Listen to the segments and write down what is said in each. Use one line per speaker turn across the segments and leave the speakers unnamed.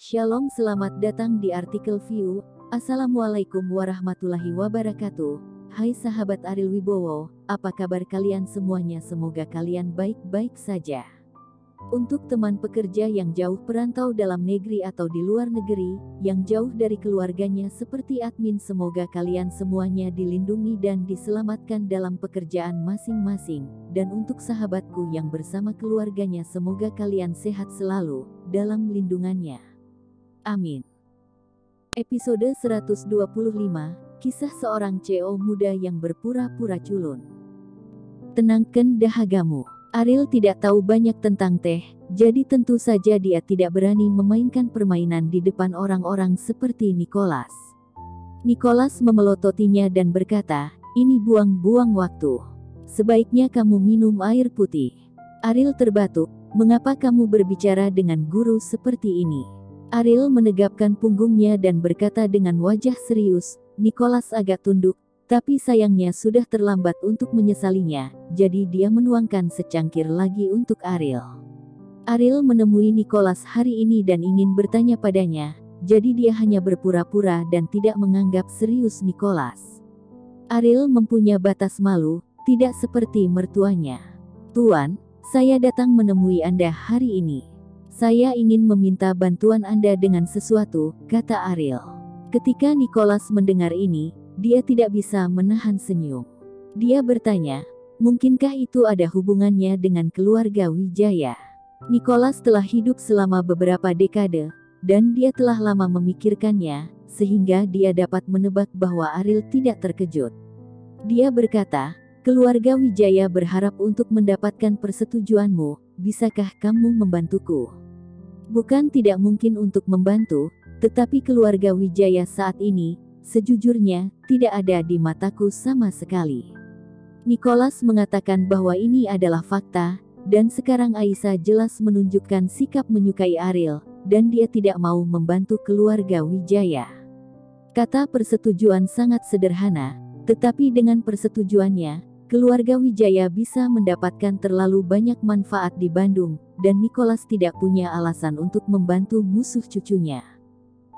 Shalom, selamat datang di artikel View. Assalamualaikum warahmatullahi wabarakatuh. Hai sahabat Ariel Wibowo, apa kabar kalian semuanya? Semoga kalian baik-baik saja. Untuk teman pekerja yang jauh perantau dalam negeri atau di luar negeri, yang jauh dari keluarganya seperti admin, semoga kalian semuanya dilindungi dan diselamatkan dalam pekerjaan masing-masing. Dan untuk sahabatku yang bersama keluarganya, semoga kalian sehat selalu dalam lindungannya. Amin. Episode 125, kisah seorang CEO muda yang berpura-pura culun. Tenangkan dahagamu. Ariel tidak tahu banyak tentang teh, jadi tentu saja dia tidak berani memainkan permainan di depan orang-orang seperti Nicholas. Nicholas memelototinya dan berkata, "Ini buang-buang waktu. Sebaiknya kamu minum air putih." Ariel terbatuk, "Mengapa kamu berbicara dengan guru seperti ini?" Ariel menegapkan punggungnya dan berkata dengan wajah serius. Nicholas agak tunduk, tapi sayangnya sudah terlambat untuk menyesalinya, jadi dia menuangkan secangkir lagi untuk Ariel. Ariel menemui Nicholas hari ini dan ingin bertanya padanya, jadi dia hanya berpura-pura dan tidak menganggap serius Nicholas. Ariel mempunyai batas malu, tidak seperti mertuanya. "Tuan, saya datang menemui Anda hari ini. Saya ingin meminta bantuan Anda dengan sesuatu," kata Ariel. Ketika Nicholas mendengar ini, dia tidak bisa menahan senyum. Dia bertanya, "Mungkinkah itu ada hubungannya dengan keluarga Wijaya?" Nicholas telah hidup selama beberapa dekade, dan dia telah lama memikirkannya, sehingga dia dapat menebak bahwa Ariel tidak terkejut. Dia berkata, "Keluarga Wijaya berharap untuk mendapatkan persetujuanmu, bisakah kamu membantuku?" Bukan tidak mungkin untuk membantu, tetapi keluarga Wijaya saat ini, sejujurnya, tidak ada di mataku sama sekali. Nicholas mengatakan bahwa ini adalah fakta, dan sekarang Aisyah jelas menunjukkan sikap menyukai Ariel, dan dia tidak mau membantu keluarga Wijaya. Kata persetujuan sangat sederhana, tetapi dengan persetujuannya, keluarga Wijaya bisa mendapatkan terlalu banyak manfaat di Bandung, dan Nicholas tidak punya alasan untuk membantu musuh cucunya.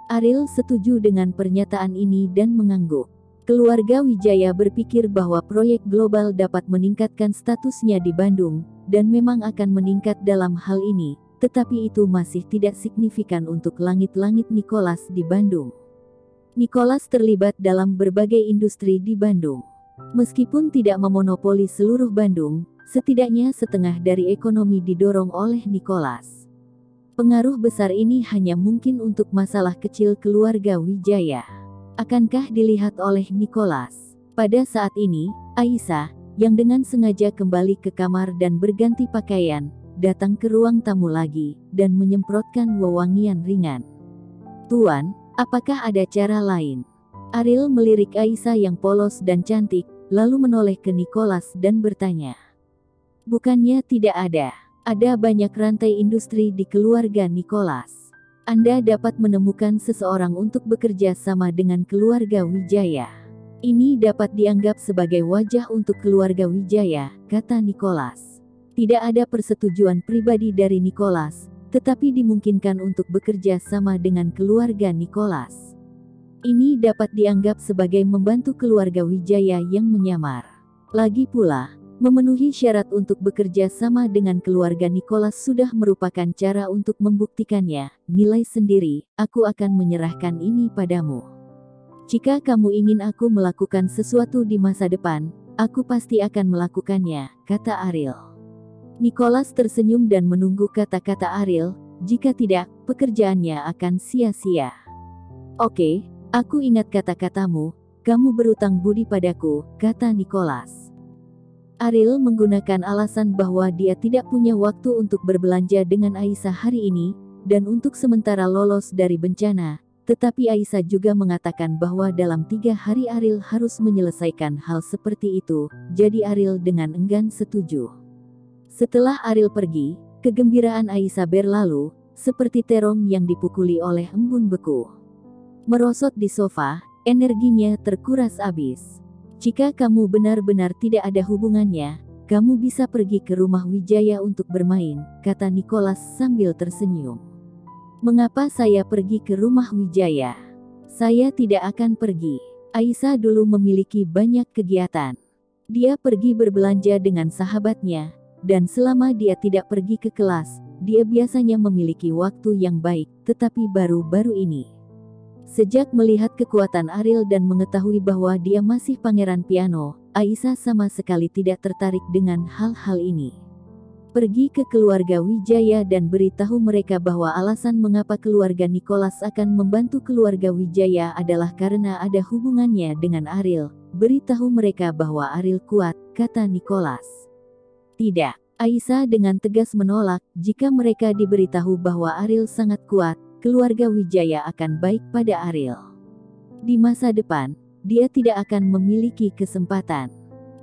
Ariel setuju dengan pernyataan ini dan mengangguk. Keluarga Wijaya berpikir bahwa proyek global dapat meningkatkan statusnya di Bandung, dan memang akan meningkat dalam hal ini, tetapi itu masih tidak signifikan untuk langit-langit Nicholas di Bandung. Nicholas terlibat dalam berbagai industri di Bandung. Meskipun tidak memonopoli seluruh Bandung, setidaknya setengah dari ekonomi didorong oleh Nicholas. Pengaruh besar ini hanya mungkin untuk masalah kecil keluarga Wijaya. Akankah dilihat oleh Nicholas? Pada saat ini, Aisyah, yang dengan sengaja kembali ke kamar dan berganti pakaian, datang ke ruang tamu lagi, dan menyemprotkan wewangian ringan. "Tuan, apakah ada cara lain?" Ariel melirik Aisyah yang polos dan cantik, lalu menoleh ke Nicholas dan bertanya. "Bukannya tidak ada. Ada banyak rantai industri di keluarga Nicholas. Anda dapat menemukan seseorang untuk bekerja sama dengan keluarga Wijaya. Ini dapat dianggap sebagai wajah untuk keluarga Wijaya," kata Nicholas. Tidak ada persetujuan pribadi dari Nicholas, tetapi dimungkinkan untuk bekerja sama dengan keluarga Nicholas. Ini dapat dianggap sebagai membantu keluarga Wijaya yang menyamar. Lagi pula, memenuhi syarat untuk bekerja sama dengan keluarga Nicholas sudah merupakan cara untuk membuktikannya. "Nilai sendiri, aku akan menyerahkan ini padamu. Jika kamu ingin aku melakukan sesuatu di masa depan, aku pasti akan melakukannya," kata Ariel. Nicholas tersenyum dan menunggu kata-kata Ariel. Jika tidak, pekerjaannya akan sia-sia. "Oke, aku ingat kata-katamu, kamu berutang budi padaku," kata Nicholas. Ariel menggunakan alasan bahwa dia tidak punya waktu untuk berbelanja dengan Aisyah hari ini, dan untuk sementara lolos dari bencana, tetapi Aisyah juga mengatakan bahwa dalam 3 hari Ariel harus menyelesaikan hal seperti itu, jadi Ariel dengan enggan setuju. Setelah Ariel pergi, kegembiraan Aisyah berlalu, seperti terong yang dipukuli oleh embun beku. Merosot di sofa, energinya terkuras habis. "Jika kamu benar-benar tidak ada hubungannya, kamu bisa pergi ke rumah Wijaya untuk bermain," kata Nicholas sambil tersenyum. Mengapa saya pergi ke rumah Wijaya? Saya tidak akan pergi. Aisyah dulu memiliki banyak kegiatan. Dia pergi berbelanja dengan sahabatnya, dan selama dia tidak pergi ke kelas, dia biasanya memiliki waktu yang baik, tetapi baru-baru ini. Sejak melihat kekuatan Ariel dan mengetahui bahwa dia masih pangeran piano, Aisyah sama sekali tidak tertarik dengan hal-hal ini. Pergi ke keluarga Wijaya dan beritahu mereka bahwa alasan mengapa keluarga Nicholas akan membantu keluarga Wijaya adalah karena ada hubungannya dengan Ariel. Beritahu mereka bahwa Ariel kuat, kata Nicholas. Tidak, Aisyah dengan tegas menolak. Jika mereka diberitahu bahwa Ariel sangat kuat, keluarga Wijaya akan baik pada Ariel. Di masa depan, dia tidak akan memiliki kesempatan.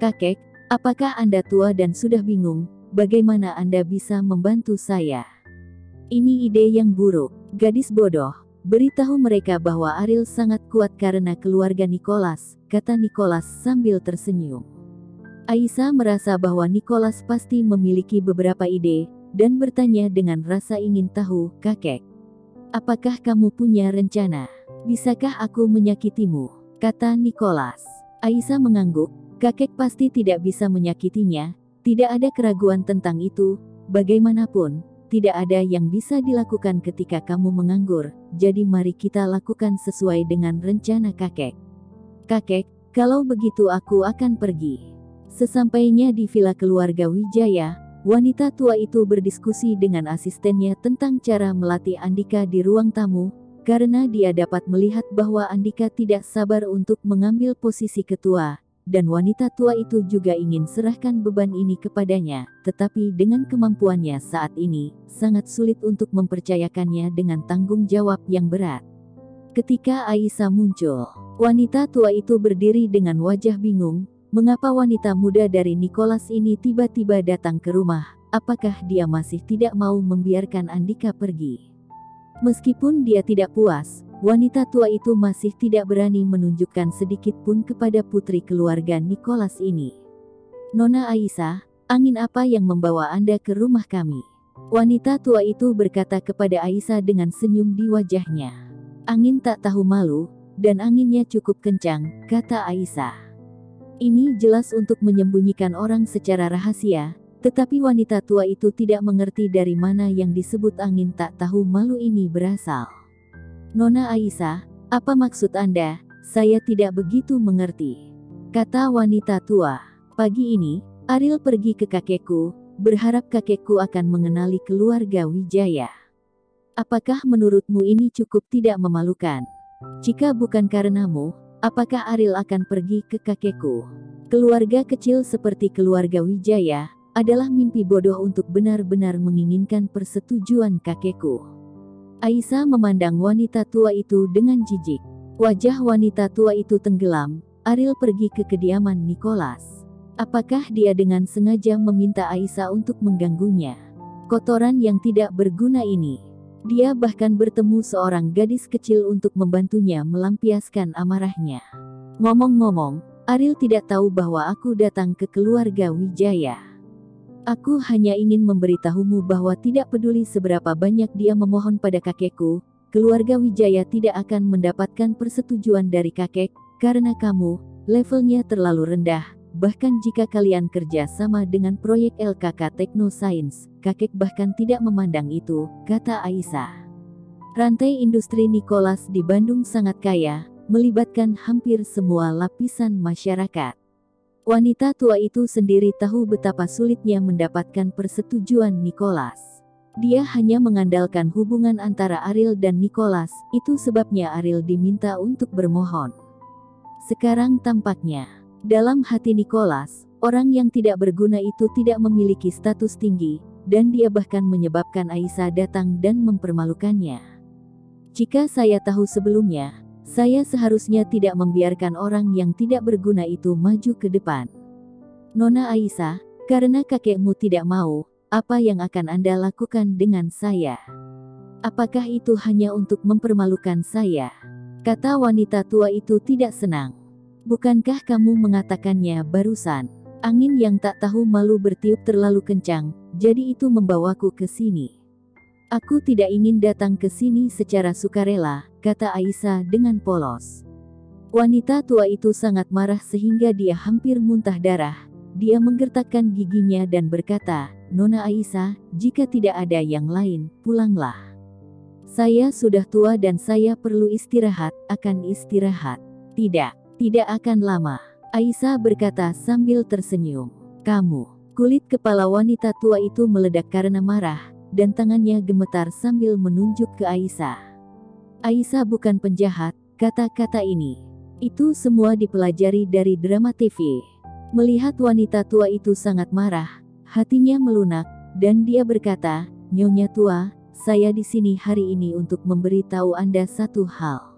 Kakek, apakah Anda tua dan sudah bingung? Bagaimana Anda bisa membantu saya? Ini ide yang buruk. Gadis bodoh. Beritahu mereka bahwa Ariel sangat kuat karena keluarga Nicholas, kata Nicholas sambil tersenyum. Aisyah merasa bahwa Nicholas pasti memiliki beberapa ide, dan bertanya dengan rasa ingin tahu, kakek. Apakah kamu punya rencana? Bisakah aku menyakitimu? Kata Nicholas. Aisyah mengangguk, kakek pasti tidak bisa menyakitinya. Tidak ada keraguan tentang itu, bagaimanapun, tidak ada yang bisa dilakukan ketika kamu menganggur, jadi mari kita lakukan sesuai dengan rencana kakek. Kakek, kalau begitu aku akan pergi. Sesampainya di villa keluarga Wijaya, wanita tua itu berdiskusi dengan asistennya tentang cara melatih Andika di ruang tamu, karena dia dapat melihat bahwa Andika tidak sabar untuk mengambil posisi ketua. Dan wanita tua itu juga ingin serahkan beban ini kepadanya, tetapi dengan kemampuannya saat ini, sangat sulit untuk mempercayakannya dengan tanggung jawab yang berat. Ketika Aisyah muncul, wanita tua itu berdiri dengan wajah bingung. Mengapa wanita muda dari Nicholas ini tiba-tiba datang ke rumah? Apakah dia masih tidak mau membiarkan Andika pergi? Meskipun dia tidak puas, wanita tua itu masih tidak berani menunjukkan sedikit pun kepada putri keluarga Nicholas ini. Nona Aisyah, angin apa yang membawa Anda ke rumah kami? Wanita tua itu berkata kepada Aisyah dengan senyum di wajahnya. Angin tak tahu malu, dan anginnya cukup kencang, kata Aisyah. Ini jelas untuk menyembunyikan orang secara rahasia. Tetapi wanita tua itu tidak mengerti dari mana yang disebut angin tak tahu malu ini berasal. Nona Aisyah, apa maksud Anda? Saya tidak begitu mengerti. Kata wanita tua. Pagi ini, Ariel pergi ke kakekku, berharap kakekku akan mengenali keluarga Wijaya. Apakah menurutmu ini cukup tidak memalukan? Jika bukan karenamu, apakah Ariel akan pergi ke kakekku? Keluarga kecil seperti keluarga Wijaya adalah mimpi bodoh untuk benar-benar menginginkan persetujuan kakekku. Aisyah memandang wanita tua itu dengan jijik. Wajah wanita tua itu tenggelam. Ariel pergi ke kediaman Nicholas. Apakah dia dengan sengaja meminta Aisyah untuk mengganggunya? Kotoran yang tidak berguna ini. Dia bahkan bertemu seorang gadis kecil untuk membantunya melampiaskan amarahnya. Ngomong-ngomong, Ariel tidak tahu bahwa aku datang ke keluarga Wijaya. Aku hanya ingin memberitahumu bahwa tidak peduli seberapa banyak dia memohon pada kakekku, keluarga Wijaya tidak akan mendapatkan persetujuan dari kakek, karena kamu, levelnya terlalu rendah, bahkan jika kalian kerja sama dengan proyek LKK Technoscience, kakek bahkan tidak memandang itu, kata Aisyah. Rantai industri Nicholas di Bandung sangat kaya, melibatkan hampir semua lapisan masyarakat. Wanita tua itu sendiri tahu betapa sulitnya mendapatkan persetujuan Nicholas. Dia hanya mengandalkan hubungan antara Ariel dan Nicholas, itu sebabnya Ariel diminta untuk bermohon. Sekarang tampaknya, dalam hati Nicholas, orang yang tidak berguna itu tidak memiliki status tinggi, dan dia bahkan menyebabkan Aisyah datang dan mempermalukannya. Jika saya tahu sebelumnya, saya seharusnya tidak membiarkan orang yang tidak berguna itu maju ke depan. Nona Aisyah, karena kakekmu tidak mau, apa yang akan Anda lakukan dengan saya? Apakah itu hanya untuk mempermalukan saya? Kata wanita tua itu tidak senang. Bukankah kamu mengatakannya barusan? Angin yang tak tahu malu bertiup terlalu kencang, jadi itu membawaku ke sini. Aku tidak ingin datang ke sini secara sukarela, kata Aisyah dengan polos. Wanita tua itu sangat marah sehingga dia hampir muntah darah. Dia menggertakkan giginya dan berkata, "Nona Aisyah, jika tidak ada yang lain, pulanglah. Saya sudah tua dan saya perlu istirahat, akan istirahat." "Tidak, tidak akan lama," Aisyah berkata sambil tersenyum. "Kamu." Kulit kepala wanita tua itu meledak karena marah, dan tangannya gemetar sambil menunjuk ke Aisyah. "Aisyah bukan penjahat," kata-kata ini. Itu semua dipelajari dari drama TV. Melihat wanita tua itu sangat marah, hatinya melunak, dan dia berkata, "Nyonya tua, saya di sini hari ini untuk memberitahu Anda satu hal.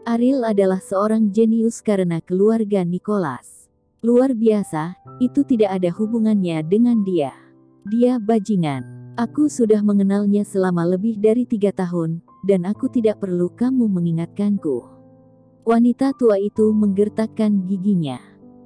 Ariel adalah seorang jenius karena keluarga Nicholas. Luar biasa, itu tidak ada hubungannya dengan dia. Dia bajingan. Aku sudah mengenalnya selama lebih dari 3 tahun, dan aku tidak perlu kamu mengingatkanku." Wanita tua itu menggertakkan giginya.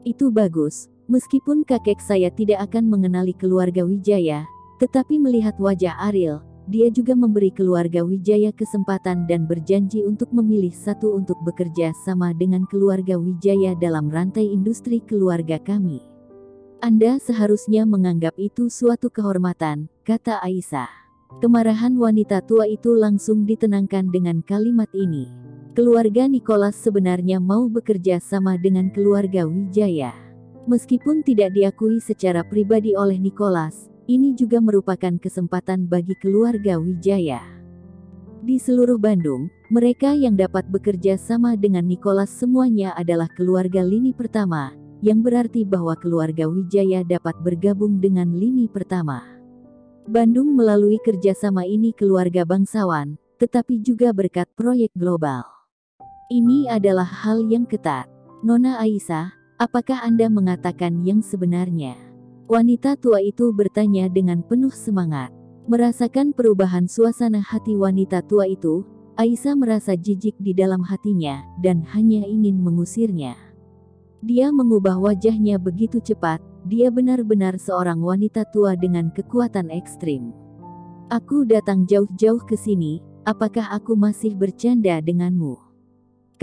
"Itu bagus, meskipun kakek saya tidak akan mengenali keluarga Wijaya, tetapi melihat wajah Ariel, dia juga memberi keluarga Wijaya kesempatan dan berjanji untuk memilih satu untuk bekerja sama dengan keluarga Wijaya dalam rantai industri keluarga kami. Anda seharusnya menganggap itu suatu kehormatan," kata Aisyah. Kemarahan wanita tua itu langsung ditenangkan dengan kalimat ini. Keluarga Nicholas sebenarnya mau bekerja sama dengan keluarga Wijaya. Meskipun tidak diakui secara pribadi oleh Nicholas, ini juga merupakan kesempatan bagi keluarga Wijaya. Di seluruh Bandung, mereka yang dapat bekerja sama dengan Nicholas semuanya adalah keluarga lini pertama, yang berarti bahwa keluarga Wijaya dapat bergabung dengan lini pertama. Bandung melalui kerjasama ini keluarga bangsawan, tetapi juga berkat proyek global. Ini adalah hal yang ketat. "Nona Aisyah, apakah Anda mengatakan yang sebenarnya?" Wanita tua itu bertanya dengan penuh semangat. Merasakan perubahan suasana hati wanita tua itu, Aisyah merasa jijik di dalam hatinya, dan hanya ingin mengusirnya. Dia mengubah wajahnya begitu cepat, dia benar-benar seorang wanita tua dengan kekuatan ekstrim. "Aku datang jauh-jauh ke sini, apakah aku masih bercanda denganmu?"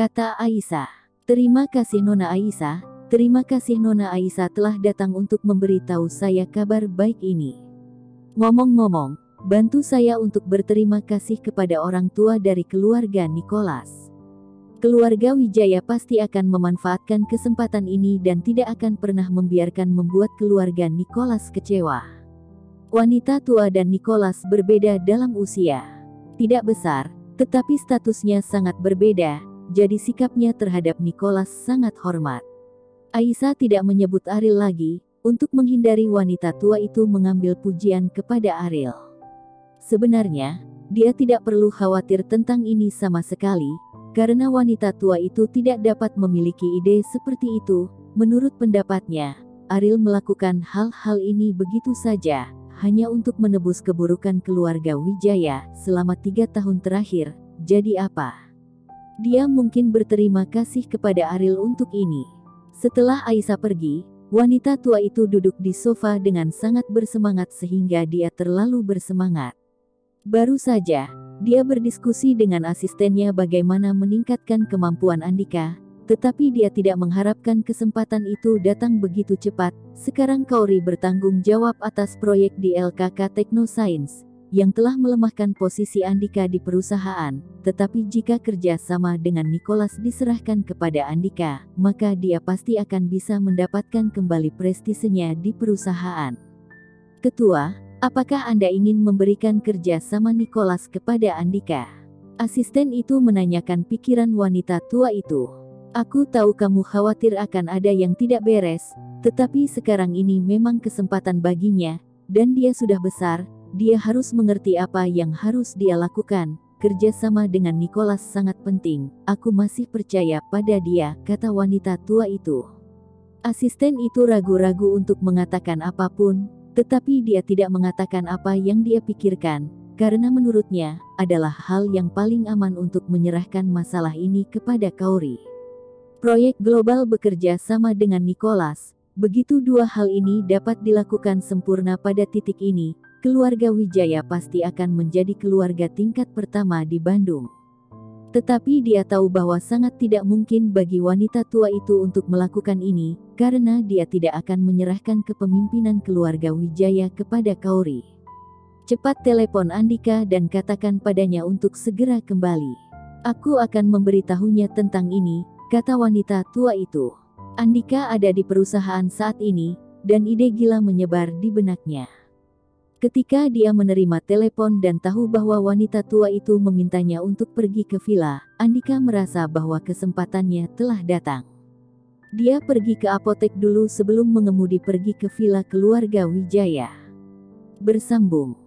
kata Aisyah. "Terima kasih Nona Aisyah, terima kasih Nona Aisyah telah datang untuk memberitahu saya kabar baik ini. Ngomong-ngomong, bantu saya untuk berterima kasih kepada orang tua dari keluarga Nicholas. Keluarga Wijaya pasti akan memanfaatkan kesempatan ini dan tidak akan pernah membiarkan membuat keluarga Nicholas kecewa." Wanita tua dan Nicholas berbeda dalam usia. Tidak besar, tetapi statusnya sangat berbeda, jadi sikapnya terhadap Nicholas sangat hormat. Aisyah tidak menyebut Ariel lagi, untuk menghindari wanita tua itu mengambil pujian kepada Ariel. Sebenarnya, dia tidak perlu khawatir tentang ini sama sekali, karena wanita tua itu tidak dapat memiliki ide seperti itu. Menurut pendapatnya, Ariel melakukan hal-hal ini begitu saja, hanya untuk menebus keburukan keluarga Wijaya selama 3 tahun terakhir. Jadi apa? Dia mungkin berterima kasih kepada Ariel untuk ini. Setelah Aisyah pergi, wanita tua itu duduk di sofa dengan sangat bersemangat sehingga dia terlalu bersemangat. Baru saja, dia berdiskusi dengan asistennya bagaimana meningkatkan kemampuan Andika, tetapi dia tidak mengharapkan kesempatan itu datang begitu cepat. Sekarang Kauri bertanggung jawab atas proyek di LKK Technoscience, yang telah melemahkan posisi Andika di perusahaan, tetapi jika kerja sama dengan Nicholas diserahkan kepada Andika, maka dia pasti akan bisa mendapatkan kembali prestisenya di perusahaan. "Ketua, apakah Anda ingin memberikan kerja sama Nicholas kepada Andika?" Asisten itu menanyakan pikiran wanita tua itu. "Aku tahu kamu khawatir akan ada yang tidak beres, tetapi sekarang ini memang kesempatan baginya, dan dia sudah besar, dia harus mengerti apa yang harus dia lakukan. Kerja sama dengan Nicholas sangat penting, aku masih percaya pada dia," kata wanita tua itu. Asisten itu ragu-ragu untuk mengatakan apapun, tetapi dia tidak mengatakan apa yang dia pikirkan, karena menurutnya, adalah hal yang paling aman untuk menyerahkan masalah ini kepada Kauri. Proyek global bekerja sama dengan Nicholas, begitu dua hal ini dapat dilakukan sempurna pada titik ini, keluarga Wijaya pasti akan menjadi keluarga tingkat pertama di Bandung. Tetapi dia tahu bahwa sangat tidak mungkin bagi wanita tua itu untuk melakukan ini, karena dia tidak akan menyerahkan kepemimpinan keluarga Wijaya kepada Kauri. Cepat telepon Andika dan katakan padanya untuk segera kembali. Aku akan memberitahunya tentang ini, kata wanita tua itu. Andika ada di perusahaan saat ini, dan ide gila menyebar di benaknya. Ketika dia menerima telepon dan tahu bahwa wanita tua itu memintanya untuk pergi ke villa, Andika merasa bahwa kesempatannya telah datang. Dia pergi ke apotek dulu sebelum mengemudi pergi ke villa keluarga Wijaya. Bersambung.